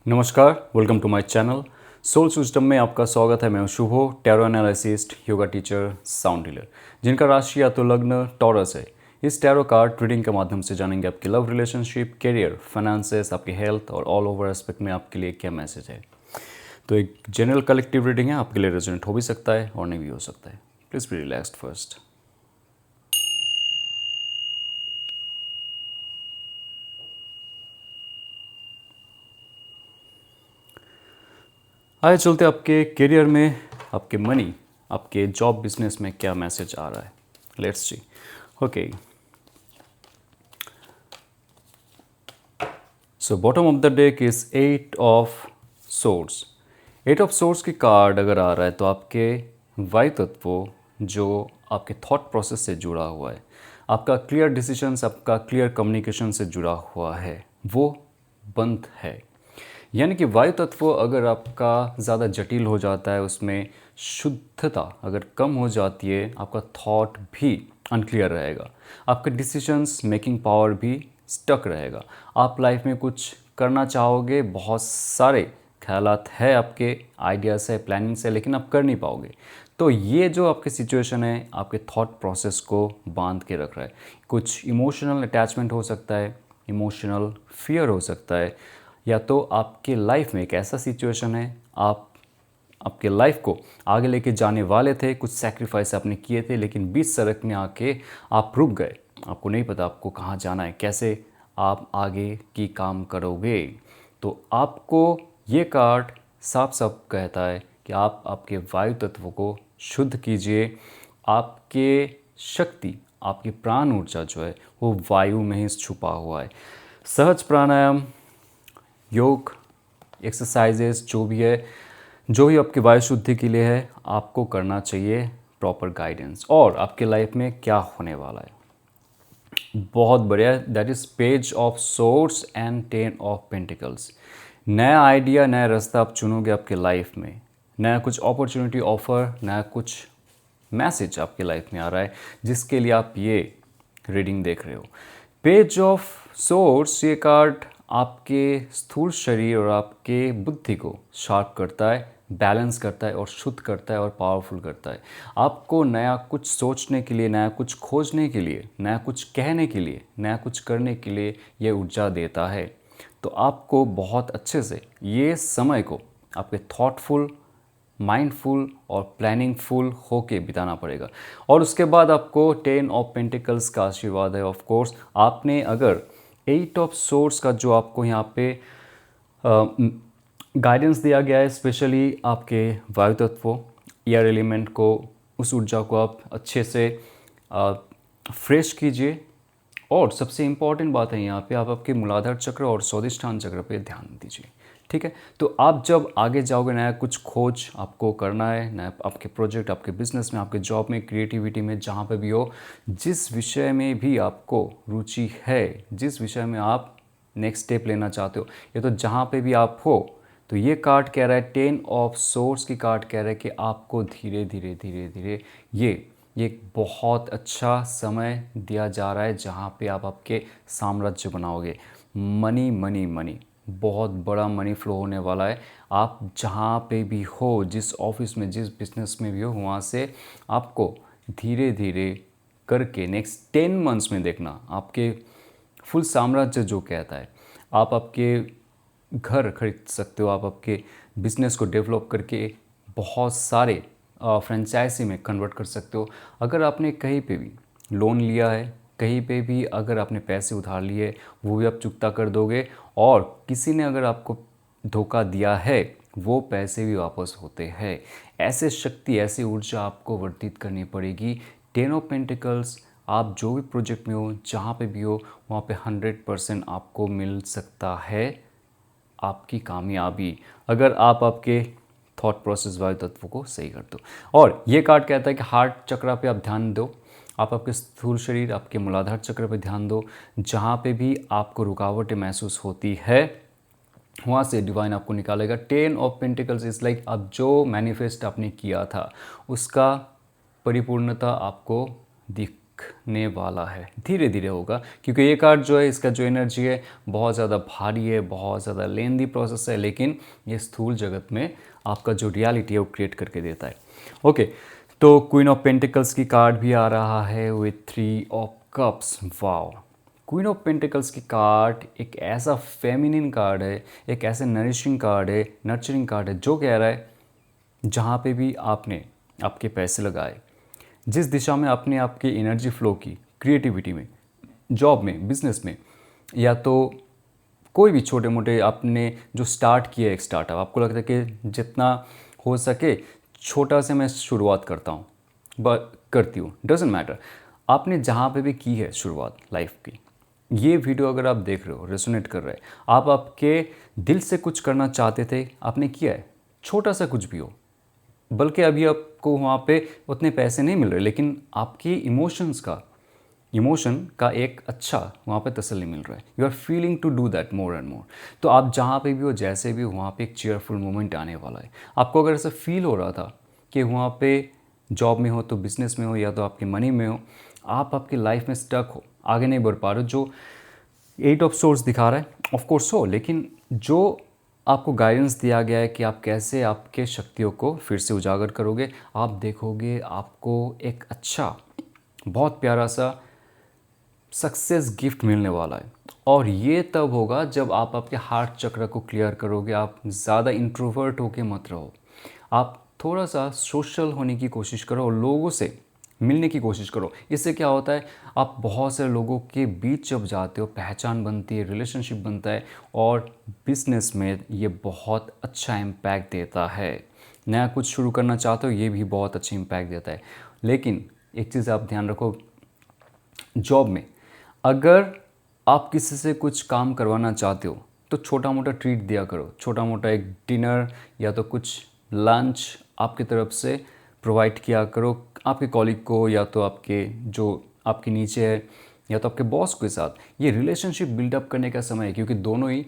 नमस्कार, welcome to my channel soul system में आपका स्वागत है। मैं हूं Shubho, tarot analyst, yoga teacher, sound healer, जिनका राशि या तो लग्न टॉरस है। इस टैरो कार्ड रीडिंग के माध्यम से जानेंगे आपकी लव रिलेशनशिप, करियर, फाइनेंसेस, आपकी हेल्थ और ऑल ओवर एस्पेक्ट में आपके लिए क्या मैसेज है। तो एक जनरल कलेक्टिव रीडिंग है, आपके लिए रेजोनेट हो भी सकता है और नहीं भी हो सकता है। Please be relaxed first. आइए चलते आपके करियर में, आपके मनी, आपके जॉब बिजनेस में क्या मैसेज आ रहा है। Let's see. Okay, so bottom of the deck is 8 of swords. 8 of swords की कार्ड अगर आ रहा है तो आपके वायु तत्व जो आपके थॉट प्रोसेस से जुड़ा हुआ है, आपका क्लियर डिसीजंस, आपका क्लियर कम्युनिकेशन से जुड़ा हुआ है, वो बंद है। यानी कि वायु तत्व अगर आपका ज़्यादा जटिल हो जाता है, उसमें शुद्धता अगर कम हो जाती है, आपका थॉट भी अनक्लियर रहेगा, आपका डिसीजंस मेकिंग पावर भी स्टक रहेगा। आप लाइफ में कुछ करना चाहोगे, बहुत सारे ख्यालात है, आपके आइडियाज़ है, प्लानिंग्स है, लेकिन आप कर नहीं पाओगे। तो ये जो आपकी सिचुएशन है, आपके थॉट प्रोसेस को बांध के रख रहा है। कुछ इमोशनल अटैचमेंट हो सकता है, इमोशनल फियर हो सकता है, या तो आपके लाइफ में एक ऐसा सिचुएशन है, आप आपके लाइफ को आगे लेके जाने वाले थे, कुछ सैक्रिफाइस आपने किए थे, लेकिन बीच सड़क में आके आप रुक गए। आपको नहीं पता आपको कहाँ जाना है, कैसे आप आगे की काम करोगे। तो आपको ये कार्ड साफ साफ कहता है कि आप आपके वायु तत्व को शुद्ध कीजिए। आपके शक्ति, आपकी प्राण ऊर्जा जो है वो वायु में ही छुपा हुआ है। सहज प्राणायाम, योग, एक्सरसाइजेस जो भी है, जो भी आपकी वायु शुद्धि के लिए है, आपको करना चाहिए प्रॉपर गाइडेंस। और आपके लाइफ में क्या होने वाला है, बहुत बढ़िया। That is page of source and 10 of pentacles. नया आइडिया, नया रास्ता आप चुनोगे आपके लाइफ में, नया कुछ अपॉर्चुनिटी ऑफर, नया कुछ मैसेज आपके लाइफ में आ रहा है, जिसके लिए आप ये रीडिंग देख रहे हो। पेज ऑफ सोर्स ये कार्ड आपके स्थूल शरीर और आपके बुद्धि को शार्प करता है, बैलेंस करता है और शुद्ध करता है और पावरफुल करता है। आपको नया कुछ सोचने के लिए, नया कुछ खोजने के लिए, नया कुछ कहने के लिए, नया कुछ करने के लिए ये ऊर्जा देता है। तो आपको बहुत अच्छे से ये समय को आपके थॉटफुल, माइंडफुल और प्लानिंगफुल होके बिताना पड़ेगा। और उसके बाद आपको 10 ऑफ पेंटिकल्स का आशीर्वाद है। ऑफ कोर्स आपने अगर 8 ऑफ सोर्स का जो आपको यहाँ पे गाइडेंस दिया गया है, स्पेशली आपके वायु तत्व, एयर एलिमेंट को, उस ऊर्जा को आप अच्छे से फ्रेश कीजिए। और सबसे इम्पॉर्टेंट बात है यहाँ पे, आप आपके मूलाधार चक्र और स्वादिष्ठान चक्र पे ध्यान दीजिए। ठीक है, तो आप जब आगे जाओगे, नया कुछ खोज आपको करना है, नया आपके प्रोजेक्ट, आपके बिजनेस में, आपके जॉब में, क्रिएटिविटी में, जहाँ पे भी हो, जिस विषय में भी आपको रुचि है, जिस विषय में आप नेक्स्ट स्टेप लेना चाहते हो, ये तो जहाँ पे भी आप हो, तो ये कार्ड कह रहा है, 10 ऑफ सोर्स की कार्ड कह रहा है कि आपको धीरे धीरे धीरे धीरे ये एक बहुत अच्छा समय दिया जा रहा है, जहाँ पे आप आपके साम्राज्य बनाओगे। मनी मनी मनी, बहुत बड़ा मनी फ्लो होने वाला है। आप जहाँ पे भी हो, जिस ऑफिस में, जिस बिजनेस में भी हो, वहाँ से आपको धीरे धीरे करके नेक्स्ट 10 मंथ्स में देखना आपके फुल साम्राज्य जो कहता है। आप आपके घर खरीद सकते हो, आप आपके बिजनेस को डेवलप करके बहुत सारे फ्रेंचाइजी में कन्वर्ट कर सकते हो। अगर आपने कहीं पे भी लोन लिया है, कहीं पे भी अगर आपने पैसे उधार लिए, वो भी आप चुकता कर दोगे। और किसी ने अगर आपको धोखा दिया है, वो पैसे भी वापस होते हैं। ऐसे शक्ति, ऐसी ऊर्जा आपको वर्धित करनी पड़ेगी। 10 ऑफ पेंटिकल्स, आप जो भी प्रोजेक्ट में हो, जहाँ पे भी हो, वहाँ पे 100% आपको मिल सकता है आपकी कामयाबी, अगर आप आपके थॉट प्रोसेस वाले तत्वों को सही कर दो। और ये कार्ड कहता है कि हार्ट चक्र पे आप ध्यान दो, आप आपके स्थूल शरीर, आपके मूलाधार चक्र पे ध्यान दो। जहाँ पे भी आपको रुकावटें महसूस होती है, वहाँ से डिवाइन आपको निकालेगा। 10 ऑफ पेंटिकल्स इज़ लाइक, अब जो मैनिफेस्ट आपने किया था, उसका परिपूर्णता आपको दिख दिखने वाला है, धीरे धीरे होगा, क्योंकि ये कार्ड जो है इसका जो एनर्जी है बहुत ज़्यादा भारी है, बहुत ज़्यादा लेंदी प्रोसेस है, लेकिन ये स्थूल जगत में आपका जो रियलिटी है वो क्रिएट करके देता है। ओके, तो क्वीन ऑफ पेंटिकल्स की कार्ड भी आ रहा है with 3 of cups. Wow, queen of pentacles की कार्ड एक ऐसा फेमिनिन कार्ड है, एक ऐसे नरिशिंग कार्ड है, नर्चरिंग कार्ड है, जो कह रहा है जहाँ पे भी आपने आपके पैसे लगाए, जिस दिशा में आपने आपकी एनर्जी फ्लो की, क्रिएटिविटी में, जॉब में, बिजनेस में, या तो कोई भी छोटे मोटे आपने जो स्टार्ट किया एक स्टार्टअप, आपको लगता है कि जितना हो सके छोटा से मैं शुरुआत करता हूँ, करती हूँ, डजेंट मैटर, आपने जहाँ पे भी की है शुरुआत लाइफ की, ये वीडियो अगर आप देख रहे हो, रेसोनेट कर रहे हैं, आप आपके दिल से कुछ करना चाहते थे, आपने किया है, छोटा सा कुछ भी हो, बल्कि अभी आपको वहाँ पे उतने पैसे नहीं मिल रहे, लेकिन आपकी इमोशन का एक अच्छा वहाँ पे तसल्ली मिल रहा है, you are feeling to do that more and more. तो आप जहाँ पे भी हो, जैसे भी हो, वहाँ पे एक चेयरफुल मोमेंट आने वाला है। आपको अगर ऐसा फील हो रहा था कि वहाँ पे जॉब में हो, तो बिजनेस में हो, या तो आपके मनी में हो, आप आपकी लाइफ में स्टक हो, आगे नहीं बढ़ पा रहे हो, जो 8 ऑफ सोर्स दिखा रहा है, ऑफ कोर्स हो, लेकिन जो आपको गाइडेंस दिया गया है कि आप कैसे आपके शक्तियों को फिर से उजागर करोगे, आप देखोगे आपको एक अच्छा, बहुत प्यारा सा सक्सेस गिफ्ट मिलने वाला है। और ये तब होगा जब आप आपके हार्ट चक्र को क्लियर करोगे। आप ज़्यादा इंट्रोवर्ट होके मत रहो, आप थोड़ा सा सोशल होने की कोशिश करो और लोगों से मिलने की कोशिश करो। इससे क्या होता है, आप बहुत सारे लोगों के बीच जब जाते हो, पहचान बनती है, रिलेशनशिप बनता है, और बिजनेस में ये बहुत अच्छा इम्पैक्ट देता है। नया कुछ शुरू करना चाहते हो, ये भी बहुत अच्छा इम्पैक्ट देता है। लेकिन एक चीज़ आप ध्यान रखो, जॉब में अगर आप किसी से कुछ काम करवाना चाहते हो तो छोटा मोटा ट्रीट दिया करो, छोटा मोटा एक डिनर या तो कुछ लंच आपकी तरफ से प्रोवाइड किया करो आपके कॉलीग को, या तो आपके जो आपके नीचे है, या तो आपके बॉस के साथ। ये रिलेशनशिप बिल्डअप करने का समय है, क्योंकि दोनों ही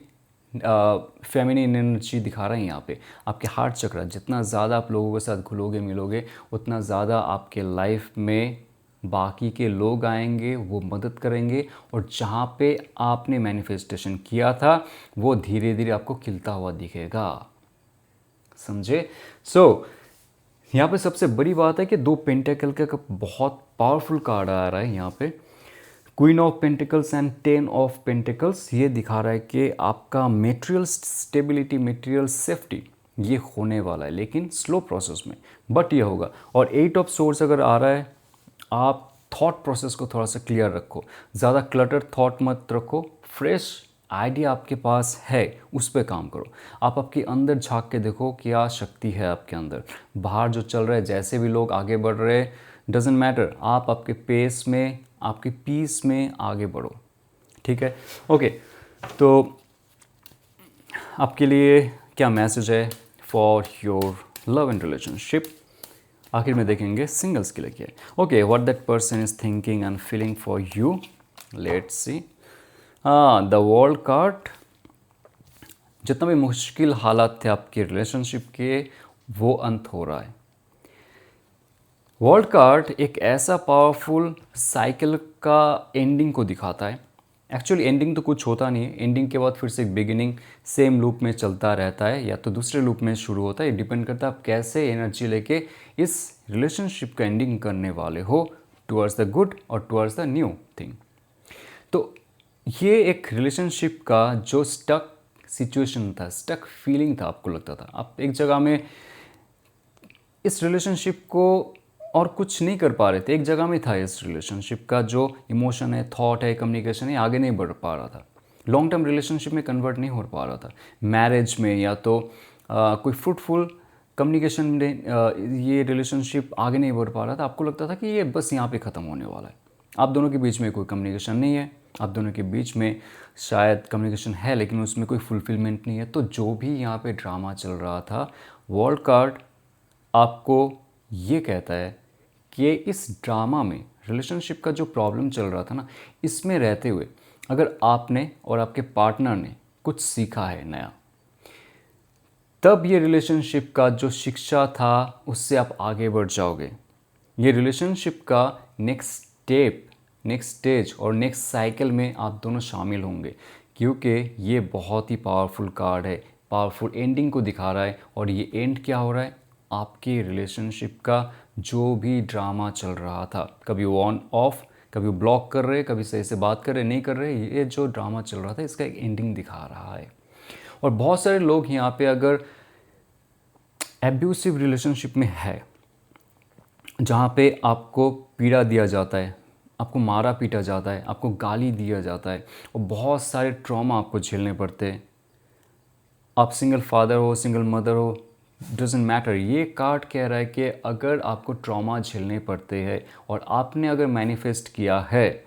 फेमिनिन एनर्जी दिखा रहे हैं यहाँ पे। आपके हार्ट चक्र, जितना ज़्यादा आप लोगों के साथ घुलोगे मिलोगे, उतना ज़्यादा आपके लाइफ में बाकी के लोग आएंगे, वो मदद करेंगे, और जहाँ पे आपने मैनिफेस्टेशन किया था वो धीरे धीरे आपको खिलता हुआ दिखेगा। समझे? सो यहाँ पे सबसे बड़ी बात है कि 2 पेंटिकल का बहुत पावरफुल कार्ड आ रहा है यहाँ पे, queen of pentacles and 10 of pentacles. ये दिखा रहा है कि आपका मेटेरियल स्टेबिलिटी, मेटेरियल सेफ्टी ये होने वाला है, लेकिन स्लो प्रोसेस में, बट ये होगा। और 8 ऑफ सोर्स अगर आ रहा है, आप थॉट प्रोसेस को थोड़ा सा क्लियर रखो, ज़्यादा क्लटर थॉट मत रखो, फ्रेश आइडिया आपके पास है उस पर काम करो। आप आपके अंदर झांक के देखो क्या शक्ति है आपके अंदर। बाहर जो चल रहा है, जैसे भी लोग आगे बढ़ रहे हैं, डजेंट मैटर, आप आपके पेस में, आपके पीस में आगे बढ़ो। ठीक है? ओके, तो आपके लिए क्या मैसेज है for your love and relationship? आखिर में देखेंगे सिंगल्स के लिए क्या है। Okay, what that person is thinking and feeling for you, let's see. The world card, जितना भी मुश्किल हालात थे आपके रिलेशनशिप के, वो अंत हो रहा है। वर्ल्ड कार्ड एक ऐसा पावरफुल साइकिल का एंडिंग को दिखाता है। एक्चुअली एंडिंग तो कुछ होता नहीं है, एंडिंग के बाद फिर से एक बिगिनिंग सेम लूप में चलता रहता है, या तो दूसरे लूप में शुरू होता है। डिपेंड करता है आप कैसे एनर्जी लेके इस रिलेशनशिप का एंडिंग करने वाले हो, टुवर्ड्स द गुड और टुवर्ड्स द न्यू थिंग। तो ये एक रिलेशनशिप का जो स्टक सिचुएशन था, स्टक फीलिंग था, आपको लगता था आप एक जगह में इस रिलेशनशिप को और कुछ नहीं कर पा रहे थे, एक जगह में था। इस रिलेशनशिप का जो इमोशन है, थॉट है, कम्युनिकेशन है, आगे नहीं बढ़ पा रहा था, लॉन्ग टर्म रिलेशनशिप में कन्वर्ट नहीं हो पा रहा था, मैरिज में या तो कोई फ्रूटफुल कम्युनिकेशन में ये रिलेशनशिप आगे नहीं बढ़ पा रहा था। आपको लगता था कि ये बस यहाँ पे ख़त्म होने वाला है। आप दोनों के बीच में कोई कम्युनिकेशन नहीं है, आप दोनों के बीच में शायद कम्युनिकेशन है लेकिन उसमें कोई फुलफिलमेंट नहीं है। तो जो भी यहाँ पे ड्रामा चल रहा था, वर्ल्ड कार्ड आपको ये कहता है कि इस ड्रामा में, रिलेशनशिप का जो प्रॉब्लम चल रहा था ना, इसमें रहते हुए अगर आपने और आपके पार्टनर ने कुछ सीखा है नया, तब ये रिलेशनशिप का जो शिक्षा था उससे आप आगे बढ़ जाओगे। ये रिलेशनशिप का नेक्स्ट स्टेप, नेक्स्ट स्टेज और नेक्स्ट साइकिल में आप दोनों शामिल होंगे, क्योंकि ये बहुत ही पावरफुल कार्ड है, पावरफुल एंडिंग को दिखा रहा है। और ये एंड क्या हो रहा है, आपके रिलेशनशिप का जो भी ड्रामा चल रहा था, कभी वो ऑन ऑफ, कभी वो ब्लॉक कर रहे, कभी सही से बात कर रहे नहीं कर रहे, ये जो ड्रामा चल रहा था इसका एक एंडिंग दिखा रहा है। और बहुत सारे लोग यहाँ पे अगर एब्यूसिव रिलेशनशिप में है, जहाँ पे आपको पीड़ा दिया जाता है, आपको मारा पीटा जाता है, आपको गाली दिया जाता है और बहुत सारे ट्रॉमा आपको झेलने पड़ते हैं, आप सिंगल फादर हो, सिंगल मदर हो, डजेंट मैटर। ये कार्ड कह रहा है कि अगर आपको ट्रॉमा झेलने पड़ते हैं और आपने अगर मैनिफेस्ट किया है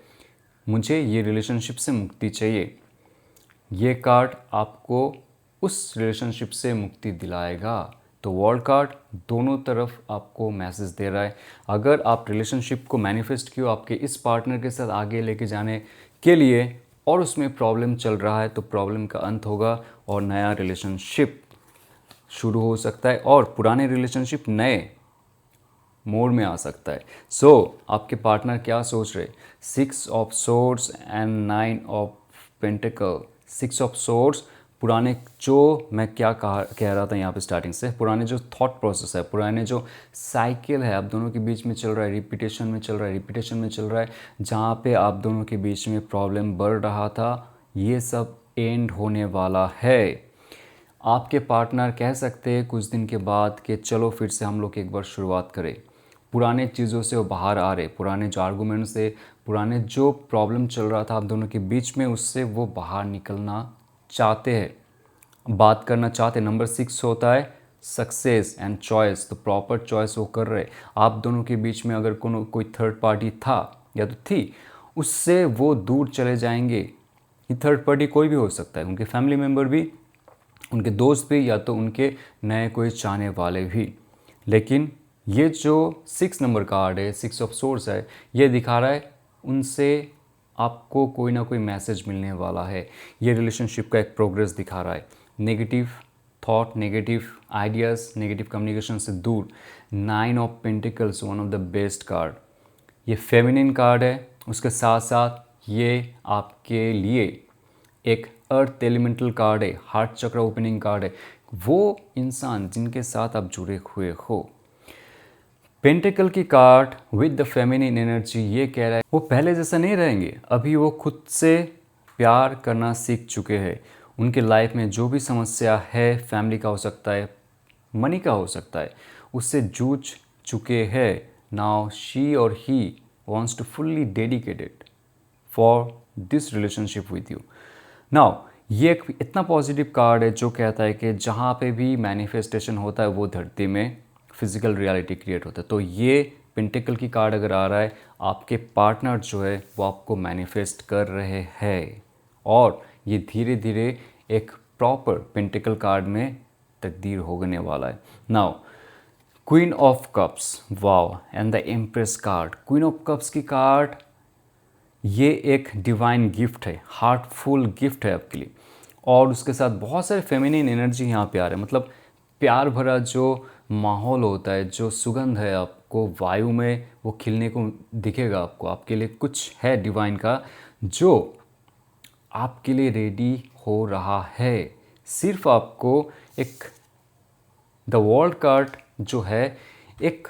मुझे ये रिलेशनशिप से मुक्ति चाहिए, ये कार्ड आपको उस रिलेशनशिप से मुक्ति दिलाएगा। तो वर्ल्ड कार्ड दोनों तरफ आपको मैसेज दे रहा है। अगर आप रिलेशनशिप को मैनिफेस्ट किए आपके इस पार्टनर के साथ आगे लेके जाने के लिए और उसमें प्रॉब्लम चल रहा है, तो प्रॉब्लम का अंत होगा और नया रिलेशनशिप शुरू हो सकता है और पुराने रिलेशनशिप नए मोड में आ सकता है। आपके पार्टनर क्या सोच रहे, 6 of swords and 9 of pentacle. 6 of swords पुराने, जो मैं क्या कह रहा था यहाँ पे स्टार्टिंग से, पुराने जो थॉट प्रोसेस है, पुराने जो साइकिल है आप दोनों के बीच में चल रहा है, रिपीटेशन में चल रहा है, जहाँ पे आप दोनों के बीच में प्रॉब्लम बढ़ रहा था, ये सब एंड होने वाला है। आपके पार्टनर कह सकते हैं कुछ दिन के बाद कि चलो फिर से हम लोग एक बार शुरुआत करें। पुराने चीज़ों से वो बाहर आ रहे, पुराने जो आर्गूमेंट से, पुराने जो प्रॉब्लम चल रहा था आप दोनों के बीच में, उससे वो बाहर निकलना चाहते हैं, बात करना चाहते हैं। नंबर 6 होता है सक्सेस एंड चॉइस, तो प्रॉपर चॉइस वो कर रहे। आप दोनों के बीच में अगर कोई थर्ड पार्टी था या तो थी, उससे वो दूर चले जाएंगे। ये थर्ड पार्टी कोई भी हो सकता है, उनके फैमिली मेम्बर भी, उनके दोस्त भी, या तो उनके नए कोई चाहने वाले भी। लेकिन ये जो 6 नंबर कार्ड है, 6 ऑफ सोर्स है, ये दिखा रहा है उनसे आपको कोई ना कोई मैसेज मिलने वाला है। ये रिलेशनशिप का एक प्रोग्रेस दिखा रहा है। Negative thought, negative ideas, negative communication से दूर। 9 of pentacles, one of the best card. ये फेमिनिन कार्ड है, उसके साथ साथ ये आपके लिए एक अर्थ एलिमेंटल कार्ड है, हार्ट चक्र ओपनिंग कार्ड है। वो इंसान जिनके साथ आप जुड़े हुए हो। पेंटिकल की card with the feminine energy ये कह रहा है वो पहले जैसा नहीं रहेंगे, अभी वो खुद से प्यार करना सीख चुके हैं। उनके लाइफ में जो भी समस्या है, फैमिली का हो सकता है, मनी का हो सकता है, उससे जूझ चुके हैं। नाउ शी और he wants to fully dedicated for this relationship with you. Now ये एक इतना पॉजिटिव कार्ड है जो कहता है कि जहाँ पे भी मैनिफेस्टेशन होता है वो धरती में फिजिकल रियलिटी क्रिएट होता है। तो ये पेंटिकल की कार्ड अगर आ रहा है, आपके पार्टनर जो है वो आपको मैनिफेस्ट कर रहे हैं और ये धीरे धीरे एक प्रॉपर पेंटिकल कार्ड में तब्दील होने वाला है। Now queen of cups, wow, and the empress card. Queen of cups की कार्ड ये एक डिवाइन गिफ्ट है, हार्टफुल गिफ्ट है आपके लिए, और उसके साथ बहुत सारे फेमिनिन एनर्जी यहाँ पे आ रहे हैं। मतलब प्यार भरा जो माहौल होता है, जो सुगंध है आपको वायु में वो खिलने को दिखेगा आपको। आपके लिए कुछ है डिवाइन का जो आपके लिए रेडी हो रहा है। सिर्फ आपको एक द वर्ल्ड कार्ड जो है एक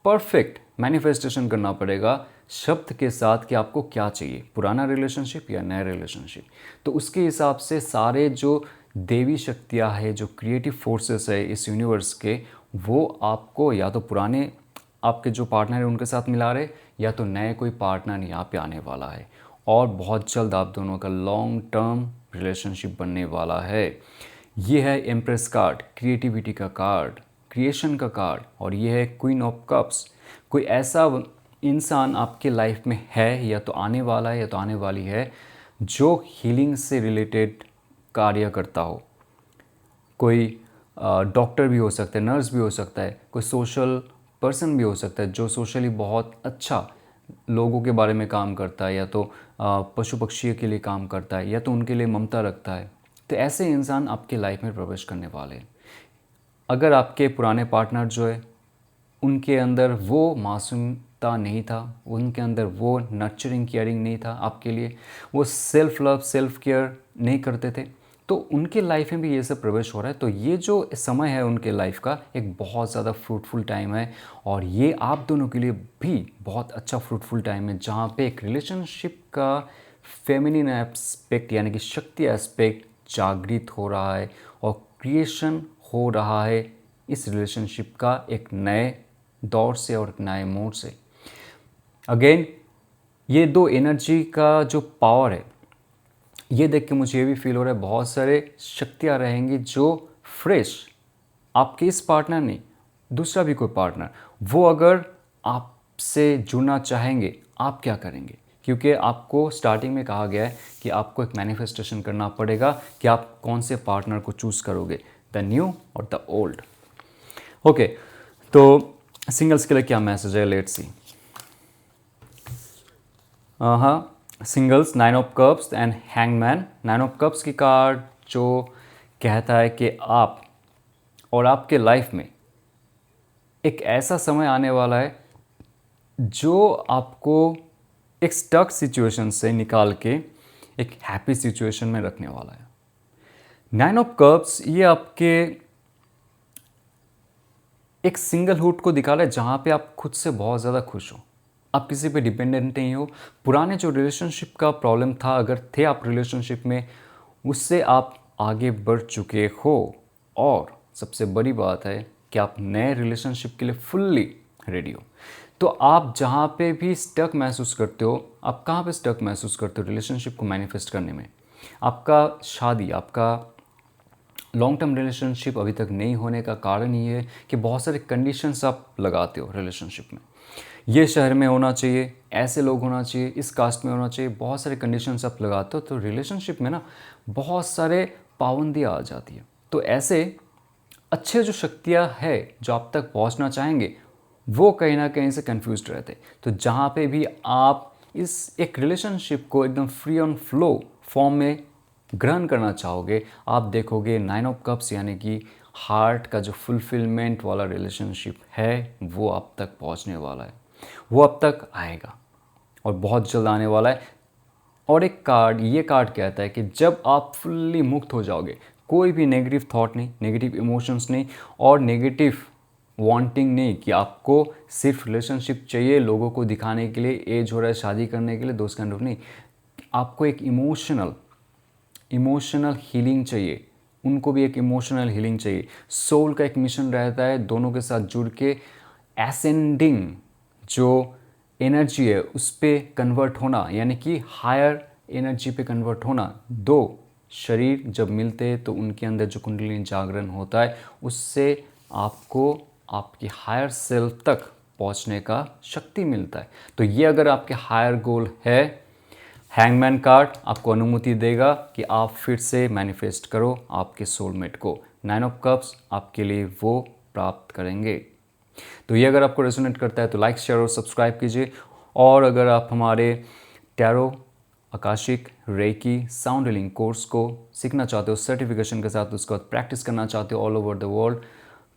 परफेक्ट मैनिफेस्टेशन करना पड़ेगा शब्द के साथ कि आपको क्या चाहिए, पुराना रिलेशनशिप या नया रिलेशनशिप। तो उसके हिसाब से सारे जो देवी शक्तियाँ हैं, जो क्रिएटिव फोर्सेस है इस यूनिवर्स के, वो आपको या तो पुराने आपके जो पार्टनर है उनके साथ मिला रहे, या तो नए कोई पार्टनर यहाँ पे आने वाला है और बहुत जल्द आप दोनों का लॉन्ग टर्म रिलेशनशिप बनने वाला है। ये है एम्प्रेस कार्ड, क्रिएटिविटी का कार्ड, क्रिएशन का कार्ड, और ये है क्वीन ऑफ कप्स। कोई ऐसा इंसान आपके लाइफ में है या तो आने वाला है या तो आने वाली है जो हीलिंग से रिलेटेड कार्य करता हो। कोई डॉक्टर भी हो सकता है, नर्स भी हो सकता है, कोई सोशल पर्सन भी हो सकता है जो सोशली बहुत अच्छा लोगों के बारे में काम करता है, या तो पशु पक्षी के लिए काम करता है, या तो उनके लिए ममता रखता है। तो ऐसे इंसान आपके लाइफ में प्रवेश करने वाले हैं। अगर आपके पुराने पार्टनर जो है उनके अंदर वो मासूम आवश्यकता नहीं था, उनके अंदर वो नर्चरिंग केयरिंग नहीं था आपके लिए, वो सेल्फ लव सेल्फ केयर नहीं करते थे, तो उनके लाइफ में भी ये सब प्रवेश हो रहा है। तो ये जो समय है उनके लाइफ का एक बहुत ज़्यादा फ्रूटफुल टाइम है, और ये आप दोनों के लिए भी बहुत अच्छा फ्रूटफुल टाइम है, जहाँ पे एक रिलेशनशिप का फेमिनिन एस्पेक्ट यानी कि शक्ति एस्पेक्ट जागृत हो रहा है और क्रिएशन हो रहा है इस रिलेशनशिप का एक नए दौर से और एक नए मोड से। अगेन ये दो एनर्जी का जो पावर है, ये देख के मुझे ये भी फील हो रहा है बहुत सारे शक्तियाँ रहेंगी जो फ्रेश आपके इस पार्टनर नहीं, दूसरा भी कोई पार्टनर, वो अगर आपसे जुड़ना चाहेंगे, आप क्या करेंगे? क्योंकि आपको स्टार्टिंग में कहा गया है कि आपको एक मैनिफेस्टेशन करना पड़ेगा कि आप कौन से पार्टनर को चूज़ करोगे, द न्यू और द ओल्ड। ओके, तो सिंगल्स के लिए क्या मैसेज है, लेट्स सी। हाँ, singles, 9 of cups and hangman. 9 of cups की कार्ड जो कहता है कि आप और आपके लाइफ में एक ऐसा समय आने वाला है जो आपको एक स्टक सिचुएशन से निकाल के एक हैप्पी सिचुएशन में रखने वाला है। 9 ऑफ कप्स ये आपके एक सिंगलहुड को दिखा रहा है, जहाँ पे आप खुद से बहुत ज़्यादा खुश हो, आप किसी पे डिपेंडेंट नहीं हो। पुराने जो रिलेशनशिप का प्रॉब्लम था, अगर थे आप रिलेशनशिप में, उससे आप आगे बढ़ चुके हो, और सबसे बड़ी बात है कि आप नए रिलेशनशिप के लिए फुल्ली रेडी हो। तो आप जहाँ पे भी स्टक महसूस करते हो, आप कहाँ पे स्टक महसूस करते हो रिलेशनशिप को मैनिफेस्ट करने में? आपका शादी, आपका लॉन्ग टर्म रिलेशनशिप अभी तक नहीं होने का कारण ये है कि बहुत सारे कंडीशंस आप लगाते हो रिलेशनशिप में। ये शहर में होना चाहिए, ऐसे लोग होना चाहिए, इस कास्ट में होना चाहिए, बहुत सारे कंडीशंस आप लगाते हो, तो रिलेशनशिप में ना बहुत सारे पाबंदियाँ आ जाती है। तो ऐसे अच्छे जो शक्तियाँ है जो आप तक पहुँचना चाहेंगे, वो कहीं ना कहीं से कन्फ्यूज्ड रहते। तो जहाँ पे भी आप इस एक रिलेशनशिप को एकदम फ्री ऑन फ्लो फॉर्म में ग्रहण करना चाहोगे, आप देखोगे 9 ऑफ कप्स यानी कि हार्ट का जो फुलफिलमेंट वाला रिलेशनशिप है वो आप तक पहुंचने वाला है, वो अब तक आएगा और बहुत जल्द आने वाला है। और एक कार्ड, ये कार्ड कहता है कि जब आप फुल्ली मुक्त हो जाओगे, कोई भी नेगेटिव थॉट नहीं, नेगेटिव इमोशंस नहीं, और नेगेटिव वांटिंग नहीं कि आपको सिर्फ रिलेशनशिप चाहिए लोगों को दिखाने के लिए, एज हो रहा है शादी करने के लिए, दोस्त काइंड ऑफ नहीं। आपको एक इमोशनल हीलिंग चाहिए, उनको भी एक इमोशनल हीलिंग चाहिए। सोल का एक मिशन रहता है दोनों के साथ जुड़ के एसेंडिंग जो एनर्जी है उस पर कन्वर्ट होना, यानी कि हायर एनर्जी पे कन्वर्ट होना। दो शरीर जब मिलते हैं तो उनके अंदर जो कुंडलिनी जागरण होता है, उससे आपको आपकी हायर सेल्फ तक पहुंचने का शक्ति मिलता है। तो ये अगर आपके हायर गोल है, हैंगमैन कार्ड आपको अनुमति देगा कि आप फिर से मैनिफेस्ट करो आपके सोलमेट को। 9 ऑफ कप्स आपके लिए वो प्राप्त करेंगे। तो ये अगर आपको रेजोनेट करता है तो लाइक शेयर और सब्सक्राइब कीजिए। और अगर आप हमारे टैरो, आकाशिक, रेकी, साउंड हीलिंग कोर्स को सीखना चाहते हो सर्टिफिकेशन के साथ, उसके बाद प्रैक्टिस करना चाहते हो all over the world,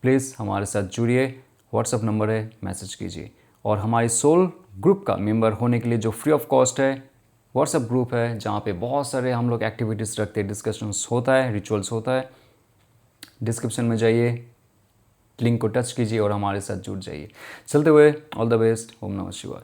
please हमारे साथ जुड़िए। व्हाट्सअप नंबर है, मैसेज कीजिए। और हमारे सोल ग्रुप का मेंबर होने के लिए जो फ्री ऑफ कॉस्ट है, व्हाट्सएप ग्रुप है जहाँ पे बहुत सारे हम लोग एक्टिविटीज़ रखते हैं, डिस्कशंस होता है, रिचुअल्स होता है। डिस्क्रिप्शन में जाइए, लिंक को टच कीजिए और हमारे साथ जुड़ जाइए। चलते हुए ऑल द बेस्ट, ओम नमः शिवाय।